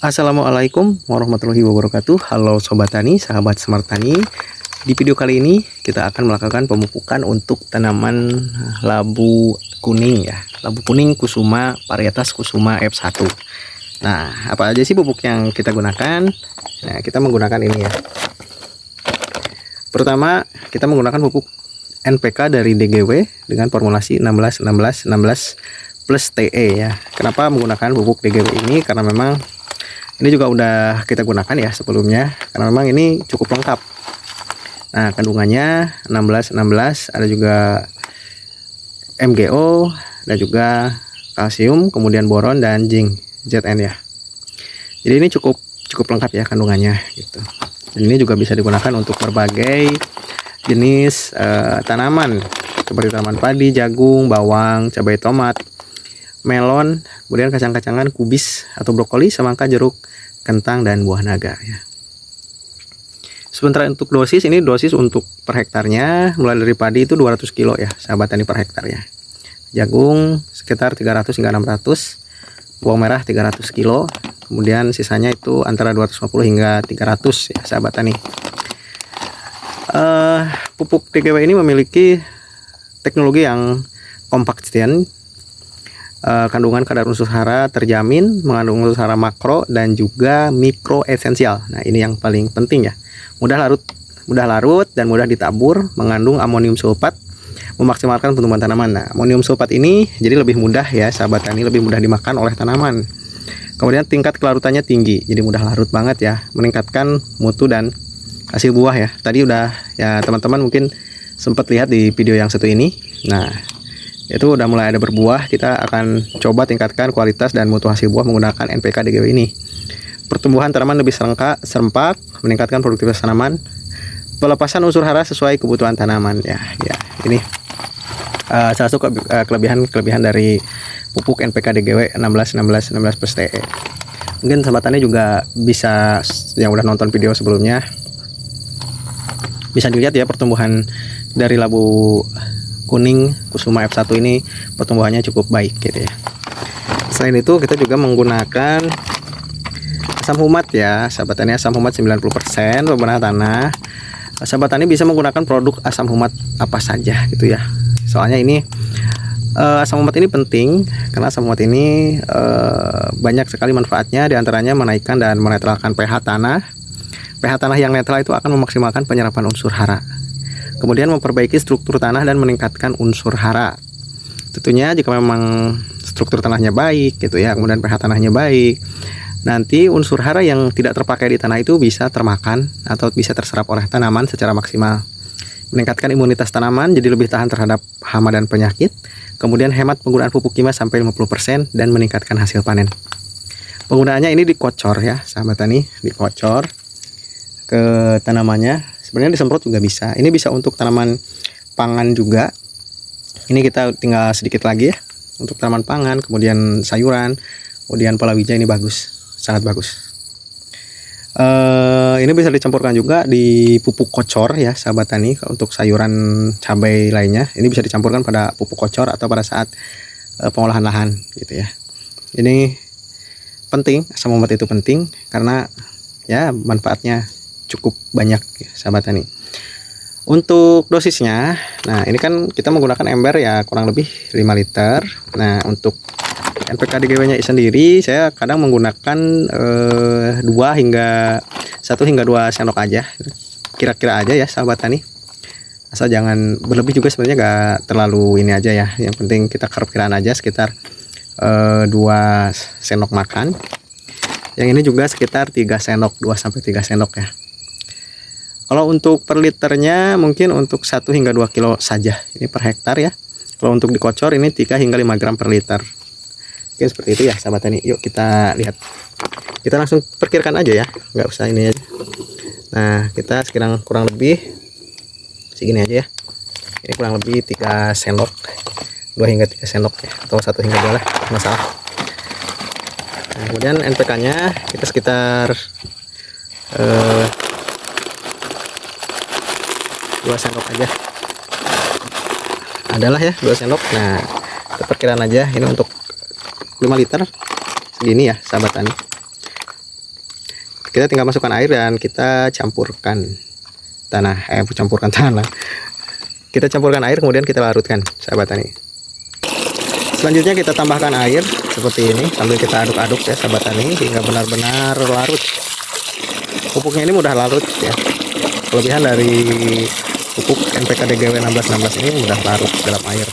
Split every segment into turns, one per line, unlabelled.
Assalamualaikum warahmatullahi wabarakatuh. Halo Sobat Tani, sahabat Smart Tani. Di video kali ini kita akan melakukan pemupukan untuk tanaman labu kuning ya. Labu kuning Kusuma, varietas Kusuma F1. Nah, apa aja sih pupuk yang kita gunakan? Nah, kita menggunakan ini ya. Pertama, kita menggunakan pupuk NPK dari DGW dengan formulasi 16 16 16 plus TE ya. Kenapa menggunakan pupuk DGW ini? Karena memang ini juga udah kita gunakan ya sebelumnya, karena memang ini cukup lengkap. Nah, kandungannya 16 ada juga MgO dan juga kalsium, kemudian boron dan zinc Zn ya. Jadi ini cukup lengkap ya kandungannya gitu. Dan ini juga bisa digunakan untuk berbagai jenis tanaman seperti tanaman padi, jagung, bawang, cabai tomat, melon, kemudian kacang-kacangan, kubis atau brokoli, semangka, jeruk, kentang, dan buah naga ya. Sementara untuk dosis, ini dosis untuk per hektarnya mulai dari padi itu 200 kilo ya sahabat tani per hektar ya. Jagung sekitar 300 hingga 600, bawang merah 300 kilo, kemudian sisanya itu antara 250 hingga 300 ya sahabat tani. Pupuk DGW ini memiliki teknologi yang compaction. Kandungan kadar unsur hara terjamin, mengandung unsur hara makro dan juga mikro esensial. Nah, ini yang paling penting ya. Mudah larut dan mudah ditabur, mengandung amonium sulfat, memaksimalkan pertumbuhan tanaman. Nah, amonium sulfat ini jadi lebih mudah ya sahabat tani, lebih mudah dimakan oleh tanaman. Kemudian tingkat kelarutannya tinggi, jadi mudah larut banget ya, meningkatkan mutu dan hasil buah ya. Tadi udah ya teman-teman mungkin sempat lihat di video yang satu ini. Nah, itu udah mulai ada berbuah. Kita akan coba tingkatkan kualitas dan mutu hasil buah menggunakan NPK DGW ini. Pertumbuhan tanaman lebih serempak, meningkatkan produktivitas tanaman, pelepasan unsur hara sesuai kebutuhan tanaman ya. Ini salah satu kelebihan dari pupuk NPK DGW 16 16 16 plus TE. Mungkin sahabat tani juga bisa, yang udah nonton video sebelumnya, bisa dilihat ya pertumbuhan dari labu kuning Kusuma F1 ini pertumbuhannya cukup baik gitu ya. Selain itu kita juga menggunakan asam humat ya sahabat tani, asam humat 90% pembenahan tanah. Sahabat tani bisa menggunakan produk asam humat apa saja gitu ya. Soalnya ini asam humat ini penting karena asam humat ini banyak sekali manfaatnya, diantaranya menaikkan dan menetralkan pH tanah. pH tanah yang netral itu akan memaksimalkan penyerapan unsur hara. Kemudian memperbaiki struktur tanah dan meningkatkan unsur hara. Tentunya jika memang struktur tanahnya baik gitu ya, kemudian pH tanahnya baik, nanti unsur hara yang tidak terpakai di tanah itu bisa termakan atau bisa terserap oleh tanaman secara maksimal. Meningkatkan imunitas tanaman jadi lebih tahan terhadap hama dan penyakit. Kemudian hemat penggunaan pupuk kimia sampai 50% dan meningkatkan hasil panen. Penggunaannya ini dikocor ya sahabat tani, dikocor ke tanamannya. Sebenarnya disemprot juga bisa. Ini bisa untuk tanaman pangan juga. Ini kita tinggal sedikit lagi ya untuk tanaman pangan, kemudian sayuran, kemudian palawija. Ini bagus, sangat bagus. Ini bisa dicampurkan juga di pupuk kocor ya sahabat tani. Untuk sayuran cabai lainnya ini bisa dicampurkan pada pupuk kocor atau pada saat pengolahan lahan gitu ya. Ini penting, asam humat itu penting karena ya manfaatnya cukup banyak ya sahabat tani. Untuk dosisnya, nah ini kan kita menggunakan ember ya kurang lebih 5 liter. Nah, untuk NPK DGW nya sendiri saya kadang menggunakan 1 hingga 2 sendok aja, kira-kira aja ya sahabat tani, asal jangan berlebih juga. Sebenarnya gak terlalu ini aja ya, yang penting kita kiraan aja sekitar 2 sendok makan. Yang ini juga sekitar 3 sendok, 2 sampai 3 sendok ya. Kalau untuk per liternya mungkin untuk 1 hingga 2 kilo saja ini per hektar ya. Kalau untuk dikocor ini 3 hingga 5 gram per liter. Oke, seperti itu ya sahabat tani. Yuk kita lihat. Kita langsung perkirakan aja ya, nggak usah ini aja. Nah, kita sekarang kurang lebih segini aja ya. Ini kurang lebih 3 sendok, 2 hingga 3 sendok ya, atau 1 hingga 2 lah, masalah. Nah, kemudian NPK nya kita sekitar 2 sendok aja, adalah ya 2 sendok. Nah, kita perkiraan aja ini untuk 5 liter segini ya sahabat tani. Kita tinggal masukkan air dan kita campurkan campurkan tanah. Kita campurkan air kemudian kita larutkan, sahabat tani. Selanjutnya kita tambahkan air seperti ini sambil kita aduk-aduk ya sahabat tani hingga benar-benar larut. Pupuknya ini mudah larut ya. Kelebihan dari pupuk NPK DGW 1616 ini mudah larut dalam air.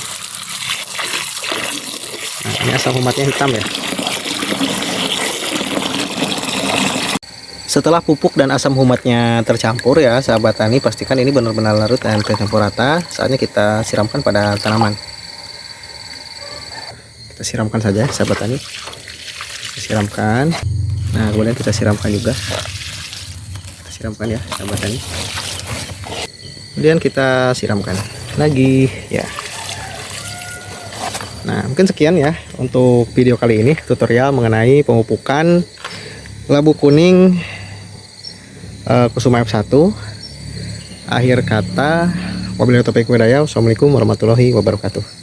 Nah, ini asam humatnya hitam ya. Setelah pupuk dan asam humatnya tercampur ya sahabat tani, pastikan ini benar-benar larut dan tercampur rata. Saatnya kita siramkan pada tanaman. Kita siramkan saja sahabat tani. Kita siramkan. Nah, kemudian kita siramkan juga. Kita siramkan ya sahabat tani. Kemudian kita siramkan lagi ya. Nah, mungkin sekian ya untuk video kali ini, tutorial mengenai pemupukan labu kuning Kusuma F1. Akhir kata, wabillahi taufiq wal hidayah. Wassalamualaikum warahmatullahi wabarakatuh.